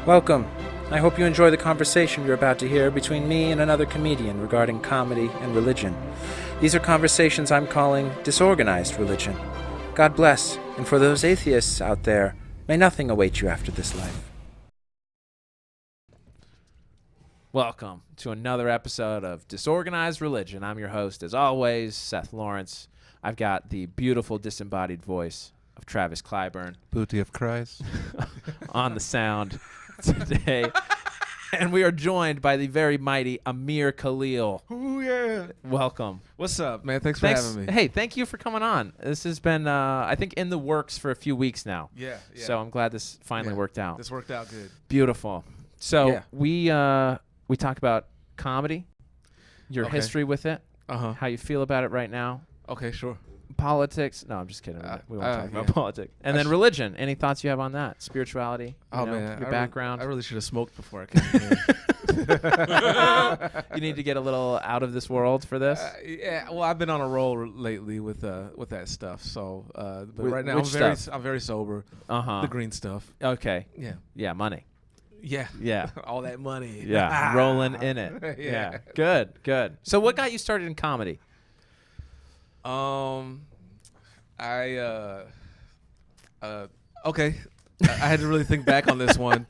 Welcome. I hope you enjoy the conversation you're about to hear between me and another comedian regarding comedy and religion. These are conversations I'm calling Disorganized Religion. God bless, and for those atheists out there, may nothing await you after this life. Welcome to another episode of Disorganized Religion. I'm your host, as always, Seth Lawrence. I've got the beautiful disembodied voice of Travis Clyburn Booty of Christ. on the sound today. And we are joined by the very mighty Amir Kalil. Oh, yeah. Welcome. What's up, man? Thanks for having me. Hey, thank you for coming on. This has been, I think, in the works for a few weeks now. Yeah. So I'm glad this finally worked out. This worked out good. Beautiful. So we talk about comedy, your history with it, how you feel about it right now. Okay, sure. Politics. No, I'm just kidding. We won't talk about politics. And then religion. Any thoughts you have on that? Spirituality? Man. Your background? I really should have smoked before I came here. You need to get a little out of this world for this? Well, I've been on a roll lately with that stuff. So, but right now I'm very sober. The green stuff. Okay. Yeah. Yeah, money. Yeah. All that money. Yeah. Rolling in it. Yeah. Good. So what got you started in comedy? Okay. I had to really think back on this one.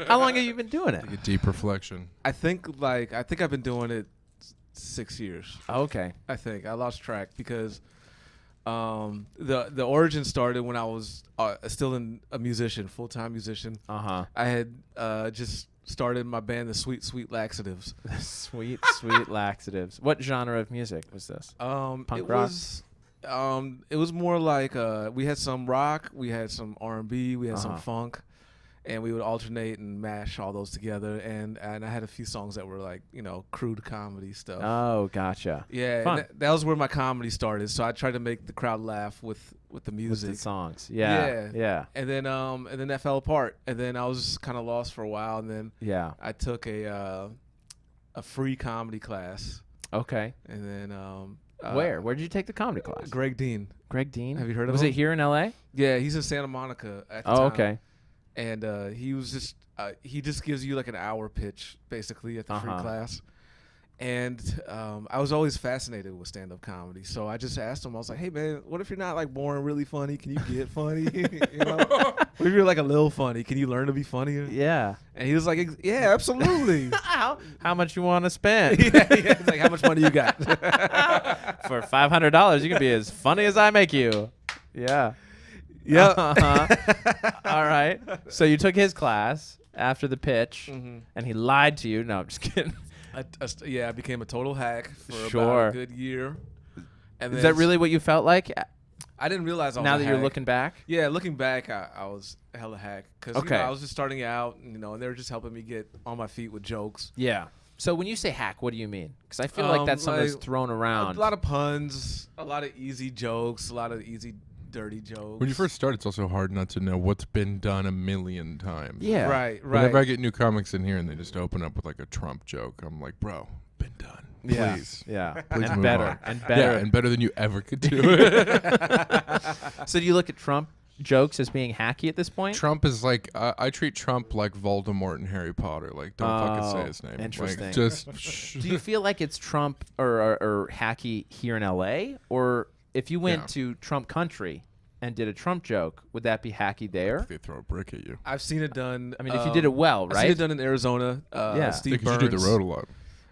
How long have you been doing it? Take a deep reflection. I think I've been doing it 6 years. Okay. I think I lost track because the origin started when I was still a musician, full-time musician. I had just started my band, the Sweet Laxatives. Sweet Laxatives. What genre of music was this? Punk rock? It was more like we had some rock, we had some R&B, we had some funk, and we would alternate and mash all those together. And I had a few songs that were like, crude comedy stuff. Oh, gotcha. Yeah, Fun. That was where my comedy started. So I tried to make the crowd laugh with the music, with the songs. Yeah. And then that fell apart, and then I was kind of lost for a while, and then I took a free comedy class. Okay. And then where did you take the comedy class? Greg Dean. Greg Dean? Have you heard of him? Was it here in L.A.? Yeah, he's in Santa Monica at the time. Okay. And he was just he just gives you like an hour pitch basically at the free class. And I was always fascinated with stand-up comedy, so I just asked him. I was like, "Hey, man, what if you're not like born really funny? Can you get funny? What if you're like a little funny? Can you learn to be funnier?" Yeah. And he was like, "Yeah, absolutely." How much you want to spend? It's like, how much money you got? For $500, you can be as funny as I make you. Yeah. Yeah. All right. So you took his class after the pitch, and he lied to you. No, I'm just kidding. I became a total hack for Sure. about a good year. And Is that really what you felt like? I didn't realize I was now a that hack. you're looking back? Yeah, looking back, I was hella hack because I was just starting out, and they were just helping me get on my feet with jokes. Yeah. So when you say hack, what do you mean? Because I feel like that's something that's thrown around. A lot of puns, a lot of easy jokes, a lot of easy dirty jokes. When you first start, it's also hard not to know what's been done a million times. Yeah. Right. Whenever I get new comics in here and they just open up with like a Trump joke, I'm like, bro, been done. Yeah. Please. Yeah. Please and move better. on. And better. Yeah, and better than you ever could do it. So do you look at Trump jokes as being hacky at this point? Trump is like, I treat Trump like Voldemort in Harry Potter. Like, don't fucking say his name. Interesting. Like, just Do you feel like it's Trump or hacky here in L.A.? Or if you went to Trump country and did a Trump joke, would that be hacky there? they throw a brick at you. I've seen it done. I mean, if you did it well, right? I've seen it done in Arizona. Steve Because Burns. you do the road a lot.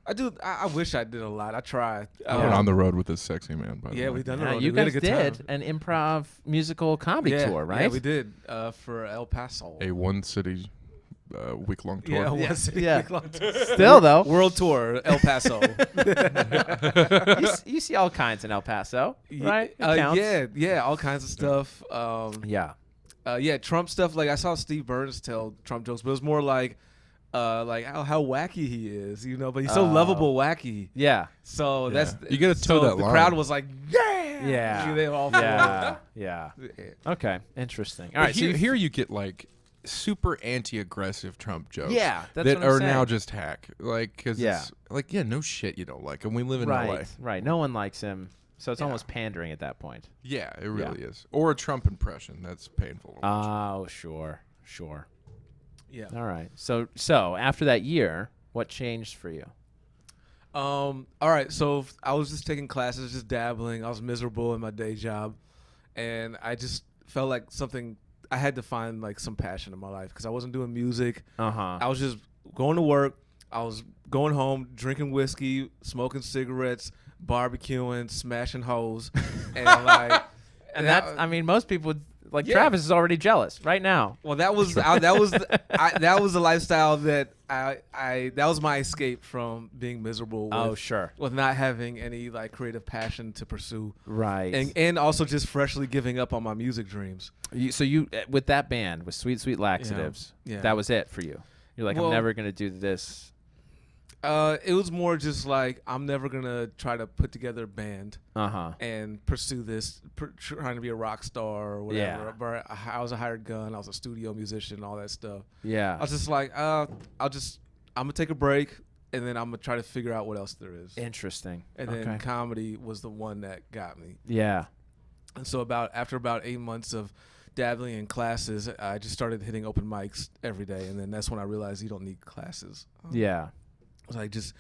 I do. I wish I did a lot. I tried. I went on the road with this sexy man, by the way. Yeah, we done the Yeah, road. you We had a guys good did time. an improv musical comedy tour, right? Yeah, we did for El Paso. A one-city week-long tour. Yeah, Yeah. one city Yeah. week-long tour. Still, though. World tour, El Paso. you see all kinds in El Paso, right? It counts. Yeah, all kinds of stuff. Yeah. Trump stuff. Like I saw Steve Burns tell Trump jokes, but it was more like how wacky he is, but he's so lovable, wacky. Yeah. So that's You gotta toe that the line. crowd was like, Yeah. They were all Yeah. for it. Okay. Interesting. All All right. right, So here you get like super anti-aggressive Trump jokes. Yeah, that's that what I'm are saying. now just hack. Like, because Yeah. it's like, no shit you don't like, and we live in LA. Right. No one likes him, so it's almost pandering at that point. Yeah, it really is. Or a Trump impression. That's painful to watch. Oh, sure. Yeah. All right. So after that year, what changed for you? All right. So I was just taking classes, just dabbling. I was miserable in my day job, and I just felt like I had to find like some passion in my life because I wasn't doing music. I was just going to work. I was going home, drinking whiskey, smoking cigarettes, barbecuing, smashing hoes, and like. And that's, I mean, most people like Travis is already jealous right now. Well, that was that was the lifestyle that that was my escape from being miserable. With not having any like creative passion to pursue. Right. And also just freshly giving up on my music dreams. So you with that band with Sweet Sweet Laxatives, that was it for you. You're like, I'm never gonna do this. It was more just like I'm never gonna try to put together a band and pursue this, trying to be a rock star or whatever. Yeah. But I was a hired gun. I was a studio musician, all that stuff. Yeah. I was just like, I'm gonna take a break, and then I'm gonna try to figure out what else there is. Interesting. And then comedy was the one that got me. Yeah. And so after about 8 months of dabbling in classes, I just started hitting open mics every day, and then that's when I realized you don't need classes. Yeah. I just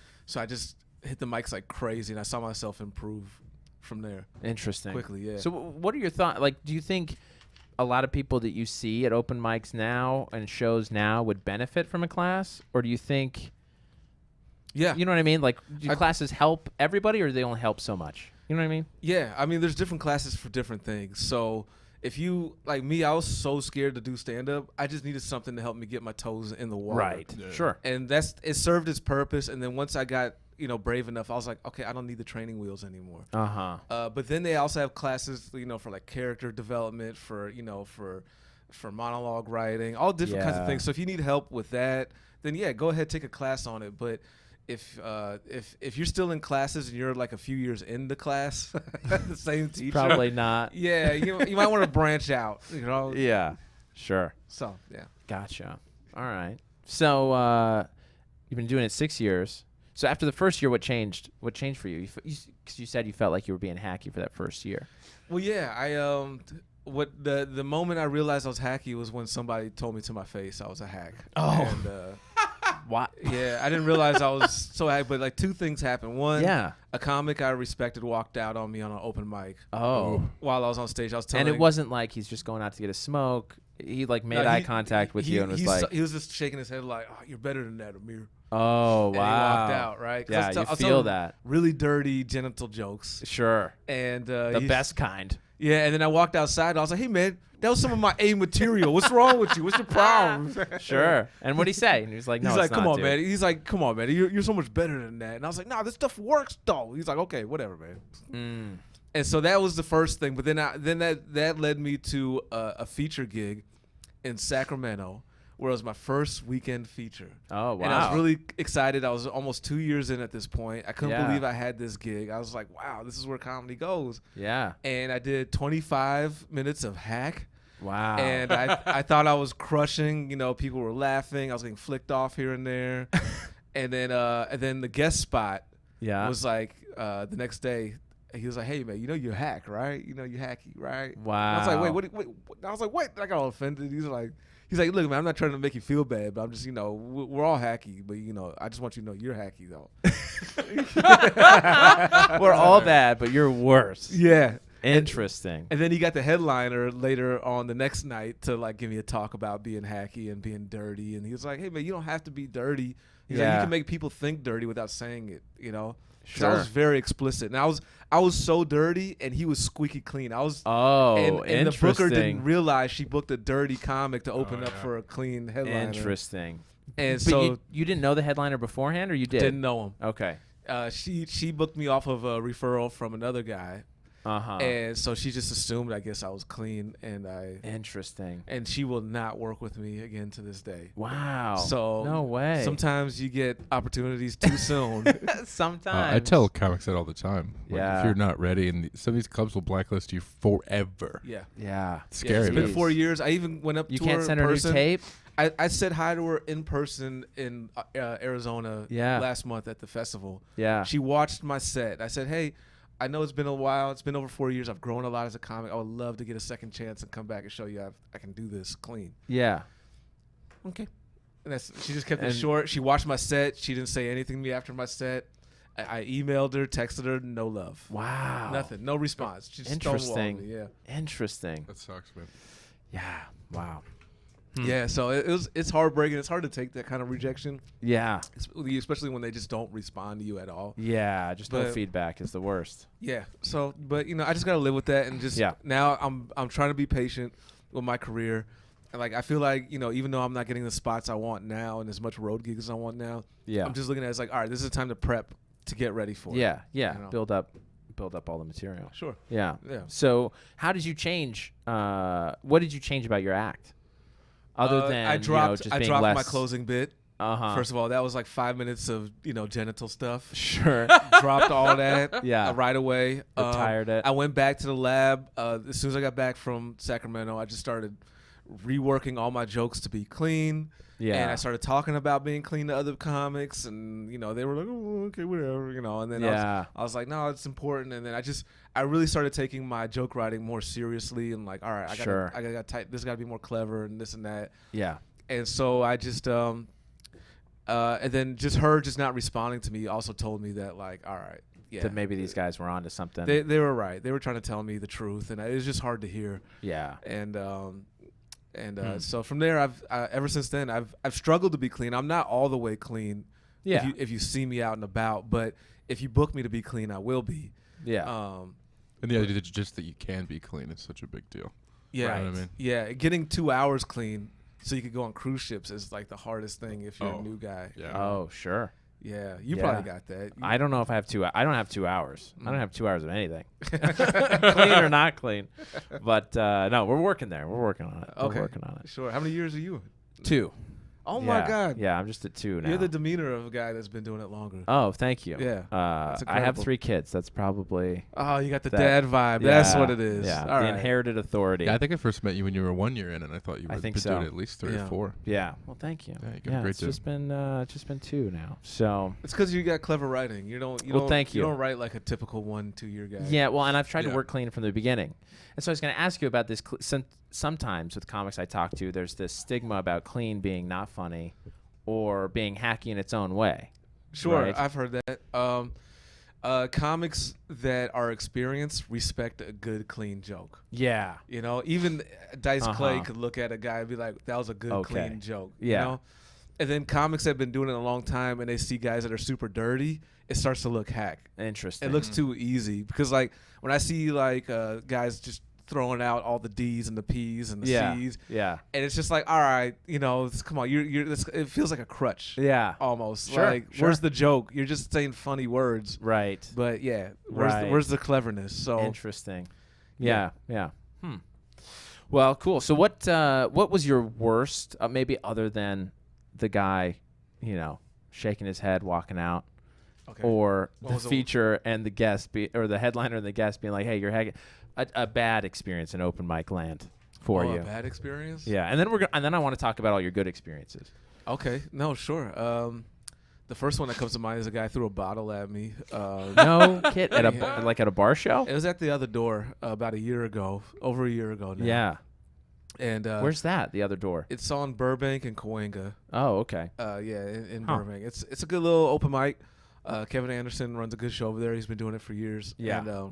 hit the mics like crazy, and I saw myself improve from there. Interesting. Quickly, yeah. So what are your thoughts? Like, do you think a lot of people that you see at open mics now and shows now would benefit from a class, or do you think? Yeah. You know what I mean? Like, do classes help everybody, or do they only help so much? You know what I mean? Yeah. I mean, there's different classes for different things. So if you like me, I was so scared to do stand up. I just needed something to help me get my toes in the water. Right. Yeah. Sure. And it served its purpose. And then once I got brave enough, I was like, okay, I don't need the training wheels anymore. But then they also have classes, for like character development, for monologue writing, all different kinds of things. So if you need help with that, then go ahead, take a class on it. But if you're still in classes and you're like a few years into class, the same teacher, probably not. Yeah, you might want to branch out. Yeah, sure. So yeah, gotcha. All right. So you've been doing it 6 years. So after the first year, what changed? What changed for you? Because you said you felt like you were being hacky for that first year. Well, yeah, the moment I realized I was hacky was when somebody told me to my face I was a hack. Oh. And, what? Yeah, I didn't realize I was so hack, but like two things happened. One, a comic I respected walked out on me on an open mic. Oh. While I was on stage, I was telling. And it wasn't like he's just going out to get a smoke. He like made eye contact with you and was like. He was just shaking his head like, "Oh, you're better than that, Amir." Oh, wow. And he walked out, right? Yeah, you feel that. Really dirty genital jokes. Sure. And the best kind. Yeah, and then I walked outside. And I was like, "Hey, man, that was some of my A material. What's wrong with you? What's your problem?" Sure. And what'd he say? And he was like, "No, he's like, come on, man." He's like, "Come on, man. You're so much better than that." And I was like, "Nah, this stuff works, though." He's like, "Okay, whatever, man." And so that was the first thing. But then that led me to a feature gig in Sacramento, where it was my first weekend feature. Oh, wow. And I was really excited. I was almost 2 years in at this point. I couldn't believe I had this gig. I was like, wow, this is where comedy goes. Yeah. And I did 25 minutes of hack. Wow. And I thought I was crushing. People were laughing. I was getting flicked off here and there. And then the guest spot was like the next day. He was like, "Hey, man, you're hack, right? You're hacky, right?" Wow. And I was like, wait. I was like, "What?" I got all offended. He's like, "Look, man, I'm not trying to make you feel bad, but I'm just, we're all hacky, but I just want you to know you're hacky, though." We're all bad, but you're worse. Yeah. Interesting. And then he got the headliner later on the next night to like give me a talk about being hacky and being dirty, and he was like, "Hey, man, you don't have to be dirty. He's like, you can make people think dirty without saying it, Because I was very explicit, and I was so dirty, and he was squeaky clean. I was and the booker didn't realize she booked a dirty comic to open up for a clean headliner. Interesting. And but so you didn't know the headliner beforehand, or you did? Didn't know him. Okay. She booked me off of a referral from another guy. Uh-huh. And so she just assumed, I guess, I was clean, and Interesting. And she will not work with me again to this day. Wow. So no way. Sometimes you get opportunities too soon. Sometimes. I tell comics that all the time. Like, Yeah. If you're not ready, and some of these clubs will blacklist you forever. Yeah. Yeah. It's scary. It's been 4 years. I even went up You to can't her send in her person. new tape? I said hi to her in person in Arizona last month at the festival. Yeah. She watched my set. I said, "Hey, I know it's been a while. It's been over 4 years. I've grown a lot as a comic. I would love to get a second chance and come back and show you I can do this clean." Yeah. Okay. And she just kept it short. She watched my set. She didn't say anything to me after my set. I emailed her, texted her, no love. Wow. Nothing. No response. She just Interesting. stonewalled me. Yeah. Interesting. That sucks, man. Yeah. Wow. Yeah, so it's heartbreaking. It's hard to take that kind of rejection. Yeah. Especially when they just don't respond to you at all. Yeah. Just no feedback is the worst. Yeah. So, but I just gotta live with that, and just now I'm trying to be patient with my career, and like I feel like even though I'm not getting the spots I want now and as much road gigs as I want now, I'm just looking at it as like, all right, this is time to prep to get ready for it. Yeah. Build up all the material. Sure. Yeah. Yeah. So how did you change? What did you change about your act? Other than I dropped less... my closing bit. First of all, that was like 5 minutes of genital stuff. Sure. Dropped all that. Right away. Retired it. I went back to the lab as soon as I got back from Sacramento. I just started reworking all my jokes to be clean. Yeah. And I started talking about being clean to other comics, and they were like, oh, okay, whatever, and then I was like, no, it's important. And then I really started taking my joke writing more seriously, and like, all right, I gotta type, this gotta be more clever and this and that. Yeah. And so I just and then just her just not responding to me also told me that, like, all right, that maybe these guys were onto something. They were right. They were trying to tell me the truth, and it was just hard to hear. Yeah. And so from there, I've ever since then I've struggled to be clean. I'm not all the way clean. Yeah. If you see me out and about, but if you book me to be clean, I will be. Yeah. And the idea just that you can be clean is such a big deal. Yeah. Right. You know what I mean? Yeah. Getting 2 hours clean so you could go on cruise ships is like the hardest thing if you're a new guy. Yeah. Oh, sure. Yeah, you probably got that. I don't know if I have 2 I don't have 2 hours. I don't have 2 hours of anything. Clean or not clean. But no, we're working there. We're working on it. Okay. We're working on it. Sure. How many years are you? 2. Oh my God. Yeah, I'm just at 2 now. You're the demeanor of a guy that's been doing it longer. Oh, thank you. Yeah. I have 3 kids. That's probably... Oh, you got the dad vibe. Yeah, That's what it is. Yeah, All the right. inherited authority. Yeah, I think I first met you when you were 1 year in, and I thought you were doing it at least 3 or 4. Yeah. Well, thank you. Yeah, you got a great it's just been 2 now. So it's because you got clever writing. You don't. Thank you. You don't write like a typical 1-2 year guy. Yeah. Well, and I've tried to work clean from the beginning, and so I was going to ask you about this. Sometimes with comics I talk to, there's this stigma about clean being not funny, or being hacky in its own way. Sure, right? I've heard that. Comics that are experienced respect a good, clean joke. Yeah. Even Dice Clay could look at a guy and be like, that was a good, clean joke. Yeah. And then comics that have been doing it a long time and they see guys that are super dirty, it starts to look hack. Interesting. It looks too easy. Because, like, when I see, like, guys just throwing out all the D's and the P's and the C's. Yeah. And it's just like, all right, come on, it feels like a crutch. Yeah. Almost. Sure. Like, where's the joke? You're just saying funny words. Right. But where's the cleverness? So interesting. Yeah. Well, cool. So what was your worst, maybe other than the guy, shaking his head, walking out? Okay. Or the feature and the guest or the headliner and the guest being like, hey, you're hacking. A bad experience in open mic land for you. A bad experience? Yeah, and then I want to talk about all your good experiences. Okay, no, sure. The first one that comes to mind is a guy threw a bottle at me. No kid at a bar show. It was at the other door about over a year ago now. Yeah. And where's that? The other door? It's on Burbank and Cahuenga. Oh, okay. In Burbank. It's a good little open mic. Kevin Anderson runs a good show over there. He's been doing it for years. Yeah.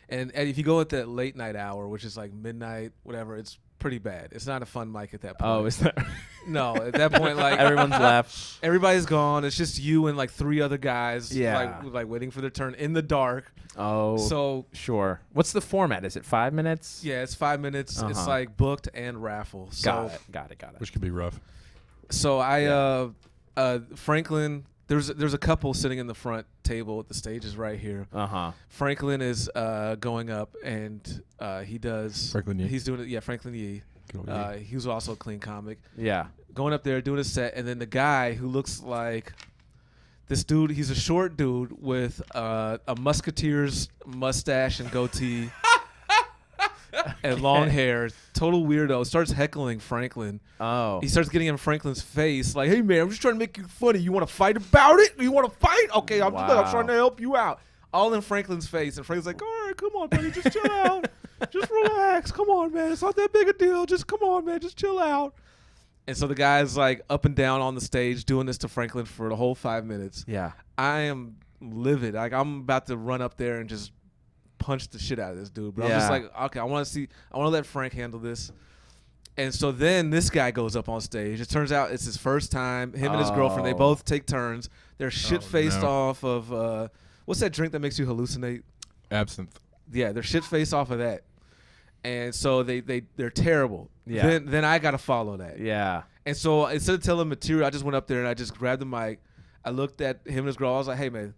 And if you go at that late night hour, which is like midnight, whatever, it's pretty bad. It's not a fun mic at that point. Oh, is that? No, at that point, like everyone's left. Everybody's gone. It's just you and like 3 other guys. Yeah. Like waiting for their turn in the dark. Oh. So sure. What's the format? Is it 5 minutes? Yeah, it's 5 minutes. It's like booked and raffle. So Got it. Which could be rough. So Franklin. There's a couple sitting in the front table. The stage is right here. Franklin is going up, and he does. Franklin Yee. He's doing it. Yeah, Franklin Yee. He was also a clean comic. Yeah. Going up there, doing a set, and then the guy who looks like this dude. He's a short dude with a musketeer's mustache and goatee. And long hair, total weirdo, starts heckling Franklin. Oh. He starts getting in Franklin's face, like, hey, man, I'm just trying to make you funny. You want to fight about it? You want to fight? Okay, I'm trying to help you out. All in Franklin's face. And Franklin's like, all right, come on, buddy, just chill out. Just relax. Come on, man. It's not that big a deal. Just come on, man. Just chill out. And so the guy's like up and down on the stage doing this to Franklin for the whole 5 minutes. Yeah. I am livid. Like I'm about to run up there and just punch the shit out of this dude. But I'm just like, okay, I want to let Frank handle this. And so then this guy goes up on stage. It turns out it's his first time. Him and his girlfriend, they both take turns. They're shit-faced off of, what's that drink that makes you hallucinate? Absinthe. Yeah, they're shit-faced off of that. And so they're terrible. Yeah. Then I got to follow that. Yeah. And so instead of telling material, I just went up there and I just grabbed the mic. I looked at him and his girl. I was like, hey, man,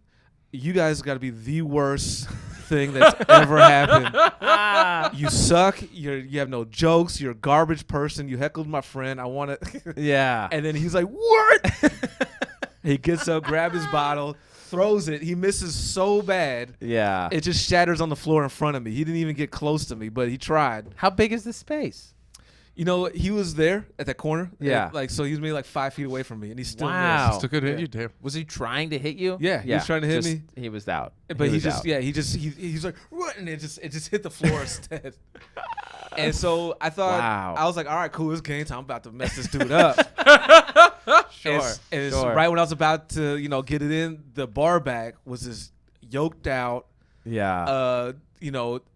you guys got to be the worst thing that's ever happened. You suck. You have no jokes. You're a garbage person. You heckled my friend. I want to. Yeah. And then he's like, what? He gets up, grabs his bottle, throws it. He misses so bad. Yeah. It just shatters on the floor in front of me. He didn't even get close to me, but he tried. How big is the space? You know, he was there at that corner. Yeah. And, so he was maybe like 5 feet away from me, and he still Wow. missed. Still could hit you, damn. Was he trying to hit you? Yeah, he was trying to hit just- me. He was out. But was out. he's like, what? And it just hit the floor instead. And so I thought, Wow. I was like, all right, cool, it's game time. I'm about to mess this dude up. Sure. And it's sure. right when I was about to, get it in, the bar back was this yoked out, Yeah.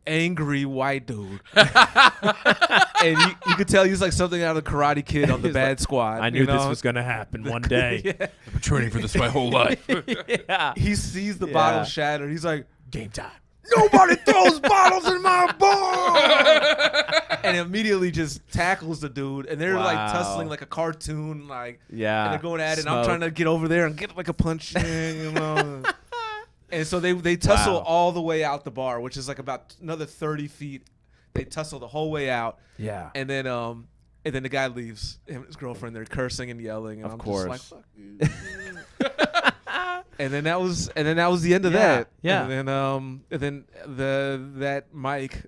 angry white dude. And you could tell he was like something out of Karate Kid on the He's bad like, squad. I knew this was going to happen one day. Yeah. I've been training for this my whole life. Yeah. He sees the Yeah. bottle shatter. He's like, Game time. nobody throws bottles in my bar. And immediately just tackles the dude. And they're like Wow. tussling like a cartoon. And Yeah. they're going at it. And I'm Smoke. trying to get over there and get like a punch in, And so they tussle Wow. all the way out the bar, which is like about another 30 feet. They tussle the whole way out. Yeah. And then the guy leaves. Him and his girlfriend, they're cursing and yelling. And Of I'm course. just like, fuck you. And then that was the end of Yeah, that. yeah. And then that Mike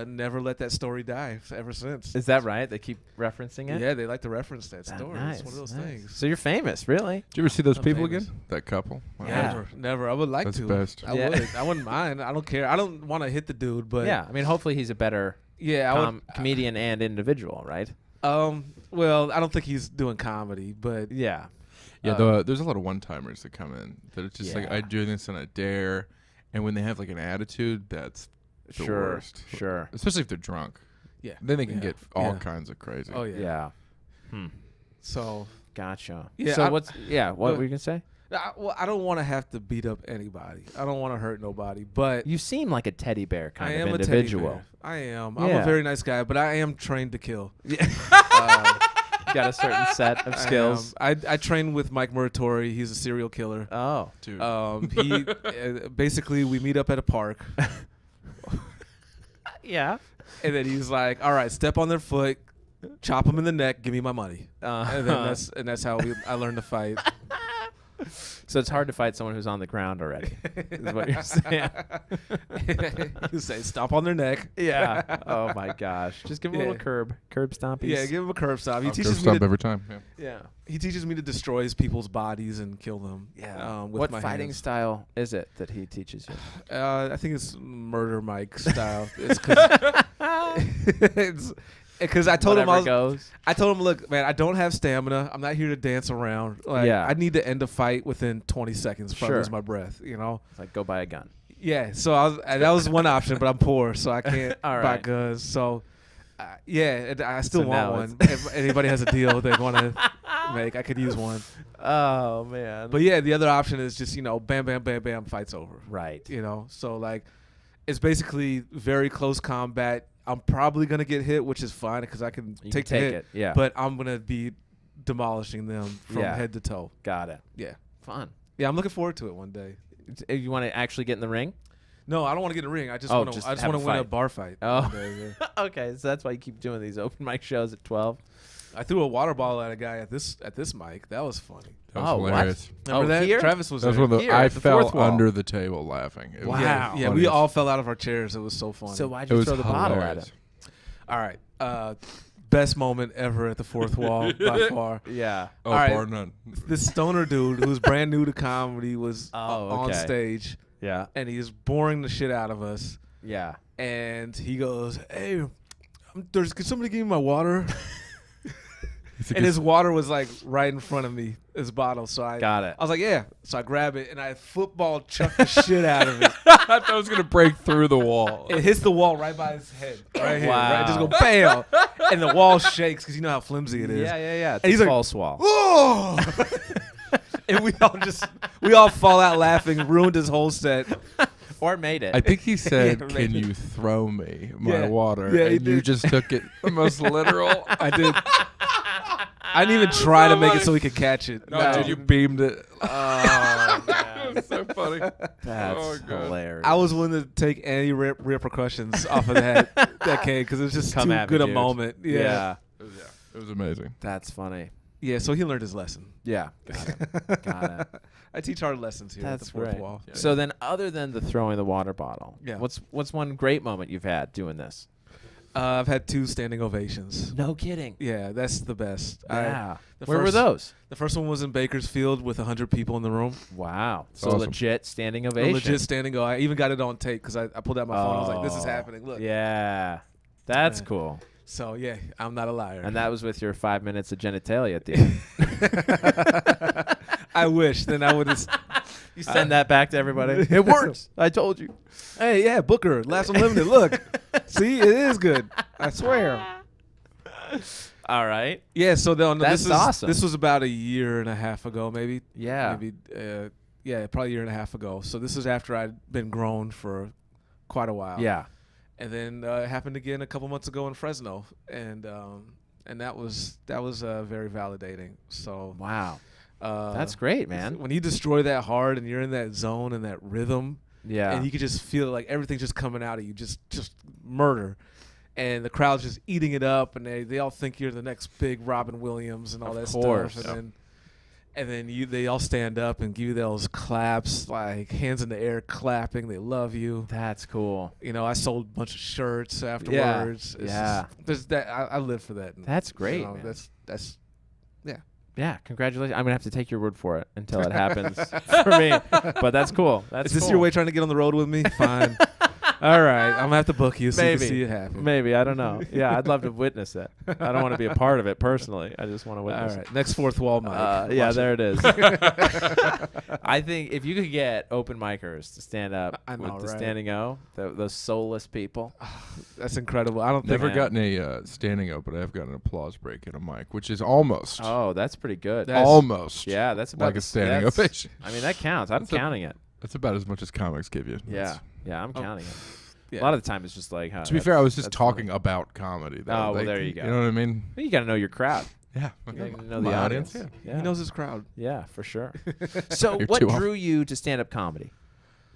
never let that story die ever since. Is that right? They keep referencing it? Yeah, they like to reference that Ah, story. nice, It's one of those nice. things. So you're famous, really? Did you ever see those I'm people famous. again? That couple? Wow. Yeah. Never. I would like That's to. best. I Yeah. would. I wouldn't mind. I don't care. I don't want to hit the dude, but Yeah. I mean, hopefully he's a better yeah, I would. comedian and individual, right? Well, I don't think he's doing comedy, but Yeah. Yeah, there's a lot of one-timers that come in that it's just like, Yeah. I do this and I dare. And when they have like an attitude, that's the Sure. worst. Sure. Especially if they're drunk. yeah. Then they can Yeah. get all Yeah. kinds of crazy. Oh yeah. Yeah. Hmm. So, Gotcha. Yeah, So I- what Go were you going to say? I don't want to have to beat up anybody. I don't want to hurt nobody, but You seem like a teddy bear kind I of am individual. a teddy bear. I am. I'm Yeah. a very nice guy, but I am trained to kill. Yeah. Got a certain set of I skills. am. I train with Mike Muratori. He's a serial killer. Oh. Dude. He basically we meet up at a park, Yeah. and then he's like, "All right, step on their foot, chop them in the neck, give me my money." And then that's how I learned to fight. So it's hard to fight someone who's on the ground already, is what you're saying. You say, "Stomp on their neck." Yeah. Oh my gosh. Just give him a little curb stompies. Yeah, give him a curb stop. He I'll curb teaches me stomp to, every time. Yeah. Yeah. he teaches me to destroy people's bodies and kill them. With What my fighting hands. style is it that he teaches you? I think it's Murder Mike style. It's because I told him Whatever goes. I told him, look, man, I don't have stamina. I'm not here to dance around. Like, Yeah. I need to end a fight within 20 seconds if I Sure. lose my breath. It's like go buy a gun. Yeah. So that was one option, but I'm poor, so I can't All buy right. guns. So, I still So want now one. If anybody has a deal they want to make, I could use one. Oh man. But yeah, the other option is just bam, bam, bam, bam, fight's over. right. So like, it's basically very close combat. I'm probably gonna get hit, which is fine because I can You take can the take hit. it. Yeah. But I'm gonna be demolishing them from Yeah. head to toe. Got it. Yeah, Fun. yeah. I'm looking forward to it one day. You want to actually get in the ring? No, I don't want to get in the ring. I just Oh, want just to. I just have want a to win a fight. bar fight. Oh. one day, yeah. Okay, so that's why you keep doing these open mic shows at 12. I threw a water ball at a guy at this mic. That was funny. That was Oh, what? hilarious. Remember Oh, that? here? Travis was That was there. one of the, Here, I at the fell fourth wall. under the table laughing. It was Yeah, Wow. we all fell out of our chairs. It was so funny. So why'd It you was throw the bottle at hilarious. him? all right, best moment ever at the fourth wall by far. Yeah. Oh, All right. bar none. This stoner dude who's brand new to comedy was on okay. stage, Yeah. and he is boring the shit out of us. Yeah. And he goes, "Hey, can somebody give me my water?" and his water was like right in front of me, his bottle. So I Got it. I was like, yeah. So I grab it and I football chuck the shit out of it. I thought it was gonna break through the wall. It hits the wall right by his head, right here. Wow. Right, just go bam, and the wall shakes because you know how flimsy it is. Yeah. It's And he's a like, false wall. Oh! And we all fall out laughing, ruined his whole set. Or made it. I think he said, Yeah, "Can maybe. you throw me my Yeah. water?" Yeah, he and you did. just took it the most literal. I did. I didn't even try to make it so he could catch it. No, dude, you beamed it. Oh, man. It was so funny. That's Oh, God. hilarious. I was willing to take any repercussions off of that cake because it was just Come too at me, good a dude. moment. Yeah. It was amazing. That's funny. Yeah, so he learned his lesson. Yeah. Got it. I teach hard lessons here at That's the fourth great. wall. So then, other than the throwing the water bottle, Yeah. what's one great moment you've had doing this? I've had 2 standing ovations. No kidding. Yeah, that's the best. Yeah. the Where were first- those? The first one was in Bakersfield with 100 people in the room. Wow. So awesome. legit standing A ovation. legit standing O. I even got it on tape because I pulled out my phone. I was like, this is Oh. happening. Look. Yeah. That's Yeah. cool. So, yeah, I'm not a liar. And that was with your 5 minutes of genitalia at the end. I wish. Then I would have. You send that back to everybody. It works. I told you. Hey, yeah, Booker, Last Unlimited. Look. See, it is good. I swear. All right. Yeah, so That's awesome. This was about a year and a half ago, maybe. Yeah. Maybe, probably a year and a half ago. So this is after I'd been grown for quite a while. Yeah. And then it happened again a couple months ago in Fresno, and that was very validating. So Wow. That's great, man. when you destroy that hard and you're in that zone and that rhythm, Yeah. and you can just feel like everything's just coming out of you, just murder, and the crowd's just eating it up, and they all think you're the next big Robin Williams and all Of that course. stuff, and then they all stand up and give you those claps, like hands in the air, clapping. They love you. That's cool. You know, I sold a bunch of shirts afterwards. It's Yeah. just- there's that. I live for that. That's great, You know, man. that's. Yeah, congratulations. I'm gonna have to take your word for it until it happens for me. But that's cool. That's Is this cool. your way trying to get on the road with me? Fine. All right, I'm gonna have to book you so you can see it happen. Maybe. I don't know. Yeah, I'd love to witness it. I don't want to be a part of it personally. I just want to All witness right, next fourth wall mic. Yeah, Watch there it is. I think if you could get open micers to stand up I know, with the right? standing O, those soulless people. That's incredible. I don't think. Never man. gotten a standing O, but I've got an applause break in a mic, which is almost Oh, that's pretty good. That's- almost Yeah, that's about like a standing that's- ovation. I mean, that counts. I'm That's a- counting it. That's about as much as comics give you. Yeah, I'm Oh. counting it. Yeah. A lot of the time, it's just like. To be fair, I was just talking about comedy. Though. Oh, well, Like, there you go. You know what I mean? You got to know your crowd. Yeah. You gotta know My the audience. Yeah. He knows his crowd. Yeah, for sure. So, You're what too off. drew you to stand-up comedy?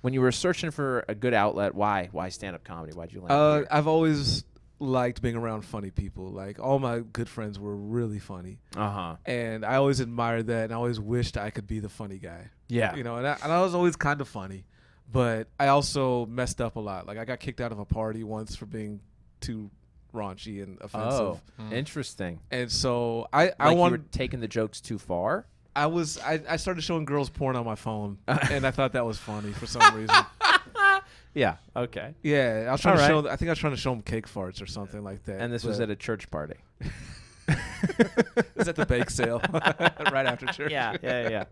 When you were searching for a good outlet, why stand-up comedy? Why'd you land here? I've always liked being around funny people. Like all my good friends were really funny, and I always admired that, and I always wished I could be the funny guy. Yeah. You know, and I was always kind of funny, but I also messed up a lot. Like I got kicked out of a party once for being too raunchy and offensive. Oh, interesting. And so I Like you were wanted. taking the jokes too far? I started showing girls porn on my phone, and I thought that was funny for some reason. Yeah. Okay. Yeah, I was trying to All show. I think I was trying to show them cake farts or something like that. And this was but- at a church party. It was at the bake sale right after church. Yeah. Hey,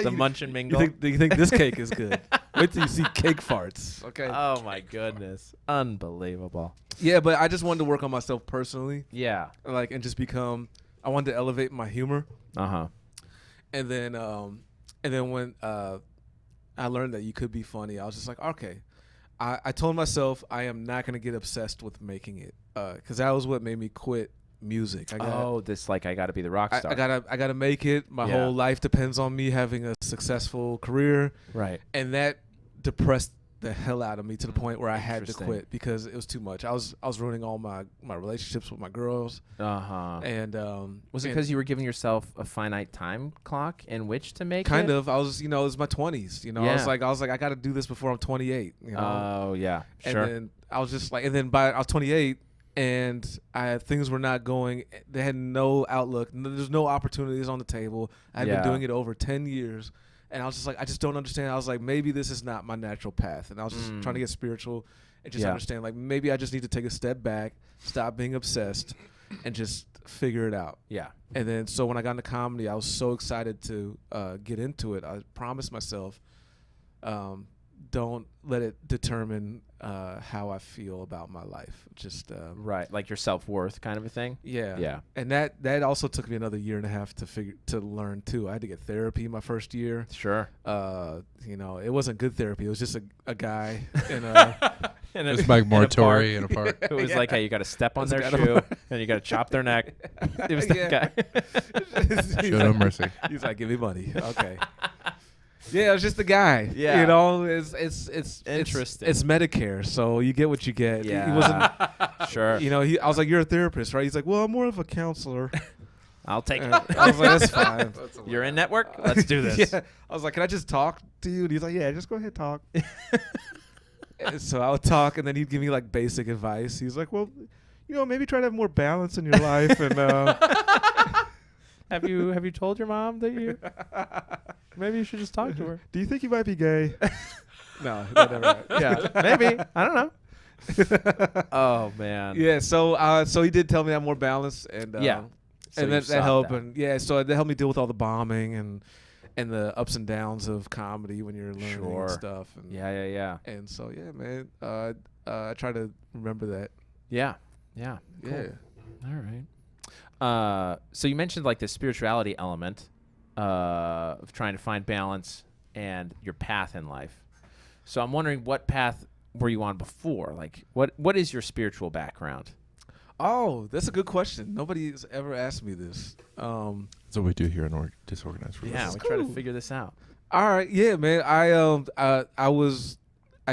The you- munch and You mingle. think this cake is good? Wait till you see cake farts. Okay. Oh my goodness. Unbelievable. Yeah, but I just wanted to work on myself personally, Yeah. like, and just become. I wanted to elevate my humor, Uh-huh. and then when I learned that you could be funny, I was just like, okay. I told myself I am not going to get obsessed with making it, because that was what made me quit music. I I got to be the rock star. I gotta make it. My Yeah. whole life depends on me having a successful career. Right. And that depressed the hell out of me to the point where I had to Interesting. quit because it was too much. I was ruining all my relationships with my girls, Uh-huh. and Was it and because you were giving yourself a finite time clock in which to make kind it? of I was it was my 20s. I was like I got to do this before I'm 28. Oh, yeah. and Sure. then I was just like, and then I was 28. And things were not going. They had no outlook. There's no opportunities on the table. I had Yeah. been doing it over 10 years, and I was just like, I just don't understand. I was like, maybe this is not my natural path. And I was just trying to get spiritual and just Yeah. understand, like, maybe I just need to take a step back, stop being obsessed, and just figure it out. Yeah. And then so when I got into comedy, I was so excited to get into it. I promised myself, don't let it determine how I feel about my life. Just Right, like your self-worth kind of a thing. yeah. Yeah. And that also took me another year and a half to learn too. I had to get therapy my first year. Sure. It wasn't good therapy. It was just a guy in a And It's Mike Mortori in a park. It was like, hey, you got to step on There's their a guy shoe and you got to chop their neck. It was that guy. Show no mercy. He's like, give me money. Okay. Yeah, it was just the guy. Yeah. You know, it's Interesting. It's Medicare, so you get what you get. Yeah. He wasn't. Sure. You know, I was like, you're a therapist, right? He's like, well, I'm more of a counselor. I'll take And it. I was like, that's fine. You're in network? Let's do this. Yeah. I was like, can I just talk to you? And he's like, yeah, just go ahead, talk. And so I would talk, and then he'd give me like basic advice. He's like, well, you know, maybe try to have more balance in your life. And Have you told your mom that you maybe you should just talk to her? do you think you might be gay? No, that never happened. Yeah, maybe. I don't know. Oh man. Yeah, so he did tell me I'm more balanced, and Yeah. So and you that sought helped, that. and yeah, so that helped me deal with all the bombing and the ups and downs of comedy when you're learning Sure. and stuff. And Yeah. And so yeah, man, I try to remember that. Yeah. Yeah. Cool. Yeah. All right. So you mentioned like the spirituality element of trying to find balance and your path in life. So I'm wondering, what path were you on before? Like, what is your spiritual background? Oh, that's a good question. Nobody's ever asked me this. That's what we do here in Disorganized Religion. Yeah, we try to figure this out. All right, yeah, man. I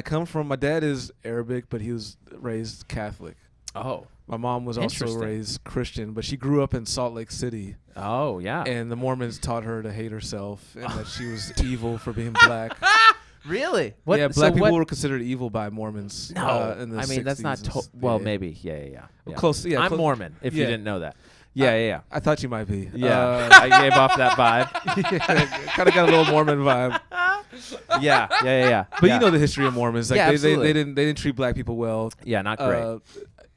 come from, my dad is Arabic, but he was raised Catholic. Oh. My mom was also Interesting. raised Christian, but she grew up in Salt Lake City, Oh, yeah. and the Mormons taught her to hate herself and that she was evil for being black. Really? Yeah, black people were considered evil by Mormons. No, in the I mean that's 60s not. and Well, yeah. maybe. Yeah. Close. Yeah, I'm close. Mormon. If you Yeah. didn't know that. Yeah. I thought you might be. Yeah. I gave off that vibe. Kind of got a little Mormon vibe. Yeah. But you know the history of Mormons. Like Yeah, they absolutely. didn't treat black people well. Yeah, not great.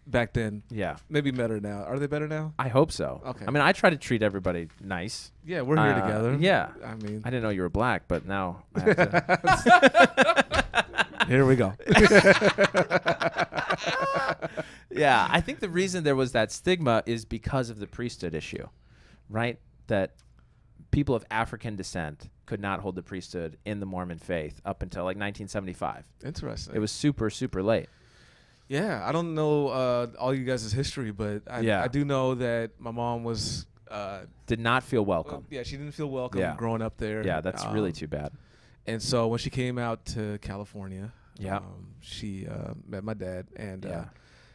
Back then. Yeah. Maybe better now. Are they better now? I hope so. Okay. I mean, I try to treat everybody nice. Yeah, we're here together. Yeah. I mean, I didn't know you were black, but now I have to. here we go. Yeah, I think the reason there was that stigma is because of the priesthood issue, right? That people of African descent could not hold the priesthood in the Mormon faith up until like 1975. Interesting. It was super, super late. Yeah, I don't know all you guys' history, but I do know that my mom was Did not feel welcome. yeah, she didn't feel welcome Yeah. growing up there. Yeah, that's really too bad. And so when she came out to California, Yeah. she met my dad, and Yeah.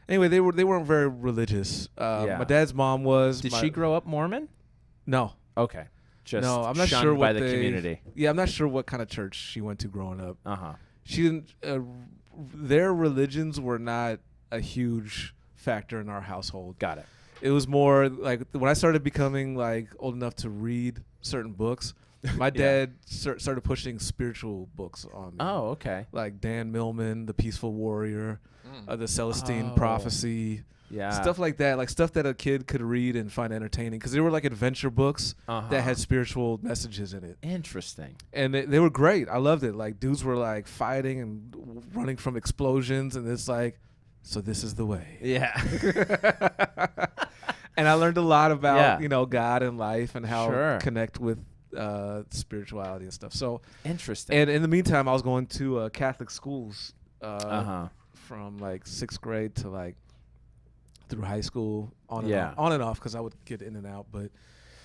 anyway, they weren't very religious. Yeah. My dad's mom was. Did she grow up Mormon? No, Okay. Just no, I'm not shunned sure by what the community. Yeah, I'm not sure what kind of church she went to growing up. Uh-huh. She didn't. Their religions were not a huge factor in our household. Got it. It was more like when I started becoming like old enough to read certain books, my dad started pushing spiritual books on me. Oh, okay. Like Dan Millman, The Peaceful Warrior, The Celestine Oh. Prophecy, Yeah. stuff like that. Like stuff that a kid could read and find entertaining, because they were like adventure books that had spiritual messages in it. Interesting. And they were great. I loved it. Like dudes were like fighting and running from explosions, and it's like, so this is the way. Yeah. And I learned a lot about Yeah. God and life and how Sure. connect with spirituality and stuff. So, Interesting. and in the meantime, I was going to Catholic schools Uh-huh. from like 6th grade to like through high school, on and off, because I would get in and out. But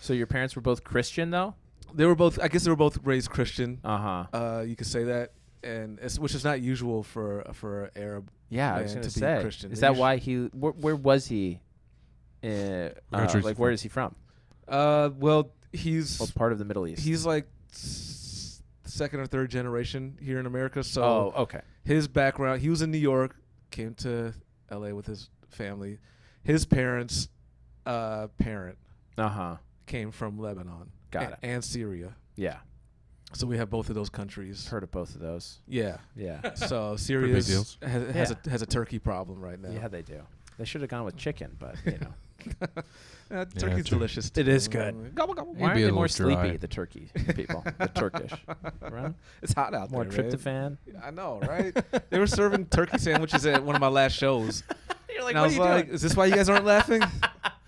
So your parents were both Christian, though? they were both. I guess they were both raised Christian. Uh-huh. You could say that, and which is not usual for Arab. Yeah, I was man going to to be say. Christian. Is They that why he... Where was he? Country's Like, where is he from? Well, he's What part of the Middle East? he's like second or third generation here in America. So Oh, okay. his background, he was in New York, came to LA with his family. His parents' parent Uh-huh. came from Lebanon. Got it. And Syria. Yeah. So we have both of those countries. Heard of both of those. Yeah. Yeah. So big Syria deals. has a turkey problem right now. Yeah, they do. They should have gone with chicken, but, you know. Turkey's delicious. It is good. Gobble, gobble. Why aren't Maybe a they more little dry. sleepy, the turkey people, the Turkish? Right? It's hot out More there. tryptophan. Man. I know, right? They were serving turkey sandwiches at one of my last shows. You're like, And I was like, is this why you guys aren't laughing?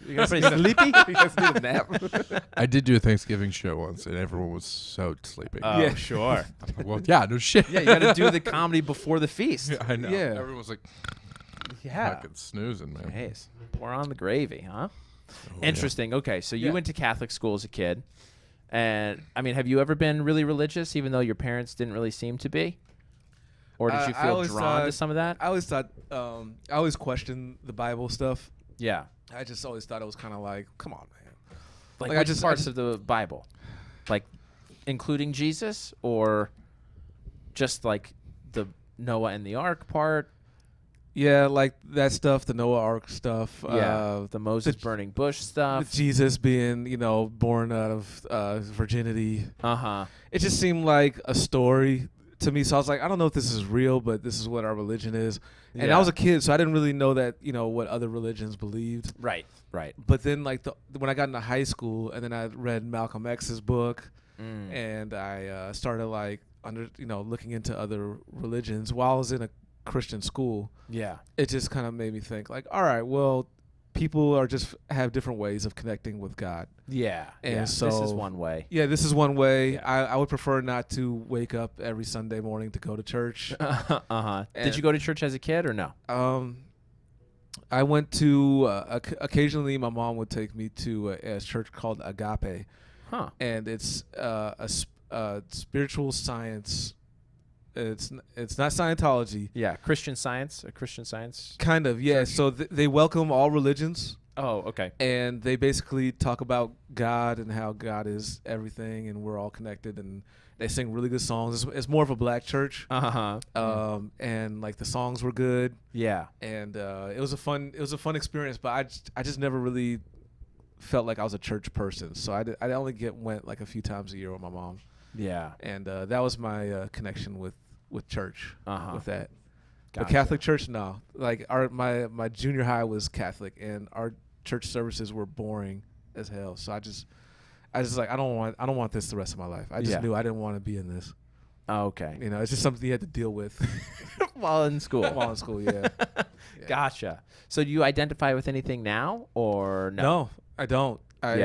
You guys need sleepy? you guys need a nap? I did do a Thanksgiving show once, and everyone was so sleepy. Oh, sure. Well, yeah, no shit. Yeah, you got to do the comedy before the feast. Yeah, I know. Yeah. Everyone was like Yeah. fucking snoozing, man. Hey, pour on the gravy, huh? Oh, yeah. Interesting. Okay, so you Yeah. went to Catholic school as a kid. And, I mean, have you ever been really religious, even though your parents didn't really seem to be? Or did you I feel always drawn to thought- some of that? I always thought, I always questioned the Bible stuff. Yeah. I just always thought it was kind of like, come on, man. Like, Like, I which just- parts of the Bible? Like, including Jesus, or just like the Noah and the Ark part? Yeah, like that stuff, the Noah Ark stuff. The Moses burning bush stuff. Jesus being, born out of virginity. Uh-huh. It just seemed like a story to me. So I was like, I don't know if this is real, but this is what our religion is. And Yeah. I was a kid, so I didn't really know that, what other religions believed. Right, right. But then, like, when I got into high school, and then I read Malcolm X's book, Mm. and I started, like, looking into other religions while I was in a Christian school. Yeah. It just kind of made me think, like, all right, well, people are just have different ways of connecting with God. Yeah. And yeah. so this is one way. Yeah, this is one way. Yeah. I would prefer not to wake up every Sunday morning to go to church. Uh-huh. Did And- you go to church as a kid or no? I went to occasionally my mom would take me to a church called Agape, Huh. and it's a spiritual science. It's not Scientology. Yeah, Christian Science, a Christian Science. Kind of, yeah. Church. So they welcome all religions, Oh, okay. and they basically talk about God and how God is everything, and we're all connected. And they sing really good songs. It's more of a black church, Uh-huh. and like the songs were good, Yeah. and it was a fun experience. But I just never really felt like I was a church person, so I only went like a few times a year with my mom, Yeah. and that was my connection with church. Uh-huh. With that. Gotcha. But Catholic church, no. Like my junior high was Catholic, and our church services were boring as hell. So I just like I don't want this the rest of my life. I just Yeah. knew I didn't want to be in this. Oh, okay. It's just something you had to deal with While in school. while in school. Yeah. Yeah. Gotcha. So do you identify with anything now or no? No, I don't. I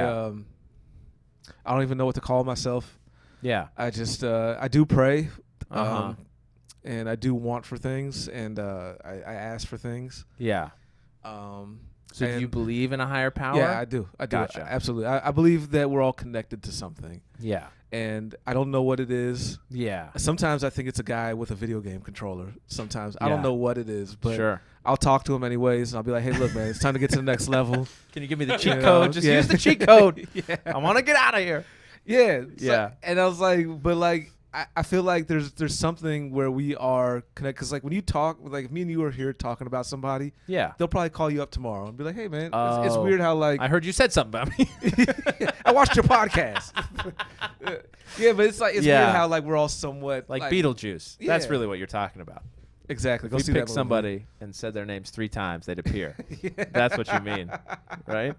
don't even know what to call myself. Yeah. I just I do pray, Uh-huh. and I do want for things, and I ask for things. Yeah. So do you and- believe in a higher power? Yeah, I do. Gotcha. Absolutely. I believe that we're all connected to something, Yeah. and I don't know what it is. Yeah. Sometimes I think it's a guy with a video game controller. Sometimes I don't Yeah. know what it is, but Sure. I'll talk to him anyways, and I'll be like, "Hey, look, man, it's time to get to the next level." Can you give me the You cheat know, code? Just yeah. use the cheat code. Yeah. I want to get out of here. Yeah. Yeah. And I was like, but like, I feel like there's something where we are connected. Because like when you talk, like if me and you are here talking about somebody, Yeah. they'll probably call you up tomorrow and be like, "Hey, man, it's Oh. weird how like I heard you said something about me. I watched your podcast." Yeah, but it's Yeah. weird how like we're all somewhat like Beetlejuice. That's Yeah. really what you're talking about. Exactly. Go If see you that pick movie. somebody and said their names 3 times, they'd appear. Yeah. That's what you mean, right?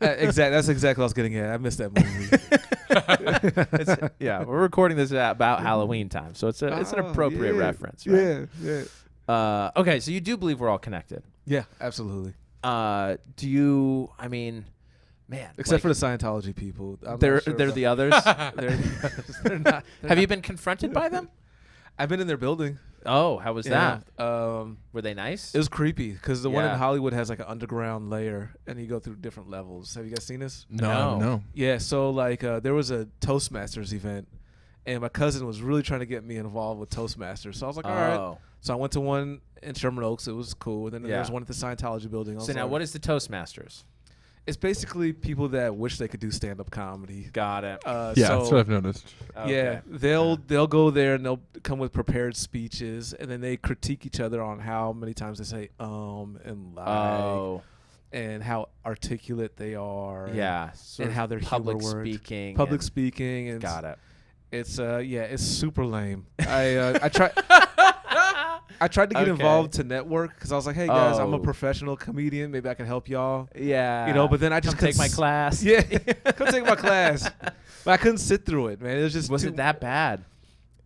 Exactly. That's exactly what I was getting at. I missed that movie. Yeah, we're recording this about Halloween time, so it's an Oh, appropriate yeah. reference, right? Yeah. Okay, so you do believe we're all connected. Yeah. Absolutely. Do you? I mean, man, Except for the Scientology people. I'm not they're sure they're about- the others. They're not. Have you been confronted by them? I've been in their building. Oh, how was that? Yeah. Were they nice? It was creepy because the one in Yeah. Hollywood has like an underground layer, and you go through different levels. Have you guys seen this? No. No. Yeah. So like, there was a Toastmasters event, and my cousin was really trying to get me involved with Toastmasters. So I was like, all right. Oh. So I went to one in Sherman Oaks. It was cool. And then Yeah. there was one at the Scientology building. I So was now, like- what is the Toastmasters? It's basically people that wish they could do stand-up comedy. Got it. Yeah, so, that's what I've noticed. Yeah, they'll go there and they'll come with prepared speeches, and then they critique each other on how many times they say and like, Oh, and how articulate they are. yeah. and how their public humor works. speaking. Public and- speaking, and Got it. it's it's super lame. I try I tried to get Okay. involved to network because I was like, hey guys, I'm a Oh. professional comedian. Maybe I can help y'all. Yeah. You know, but then I just come take my couldn't class. Yeah, come take my class. But I couldn't sit through it, man. It was just Was it that bad?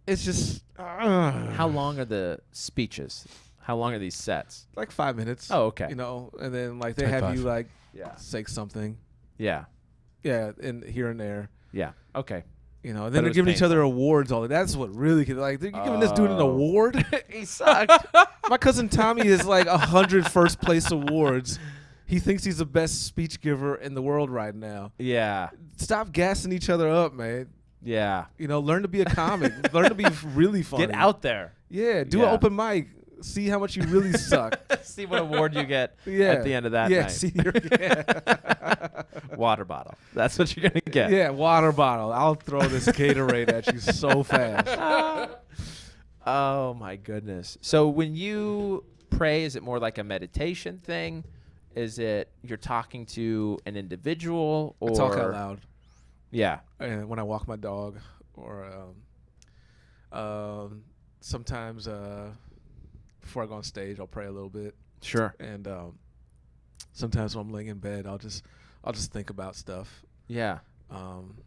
It's just How long are the speeches? How long are these sets? like 5 minutes. Oh, okay. You know, and then like they Type have 5. you like Yeah. say something. Yeah. Yeah, and here and there. Yeah. Okay. You know, and But then it they're was giving each other painful. awards. All that's what really like they're giving this dude an Oh. award. He sucked. My cousin Tommy is like 100 first place awards. He thinks he's the best speech giver in the world right now. Yeah. Stop gassing each other up, man. Yeah. You know, learn to be a comic. Learn to be really funny. Get out there. Yeah, do Yeah. an open mic. See how much you really suck. See what award you get Yeah. at the end of that yeah, night. see your, yeah. Water bottle. That's what you're gonna get. Yeah, water bottle. I'll throw this Gatorade at you so fast. Oh my goodness. So when you pray, is it more like a meditation thing? Is it you're talking to an individual or I talk out loud. Yeah. And when I walk my dog, or sometimes before I go on stage, I'll pray a little bit. Sure. And sometimes when I'm laying in bed, I'll just think about stuff. Yeah. Um,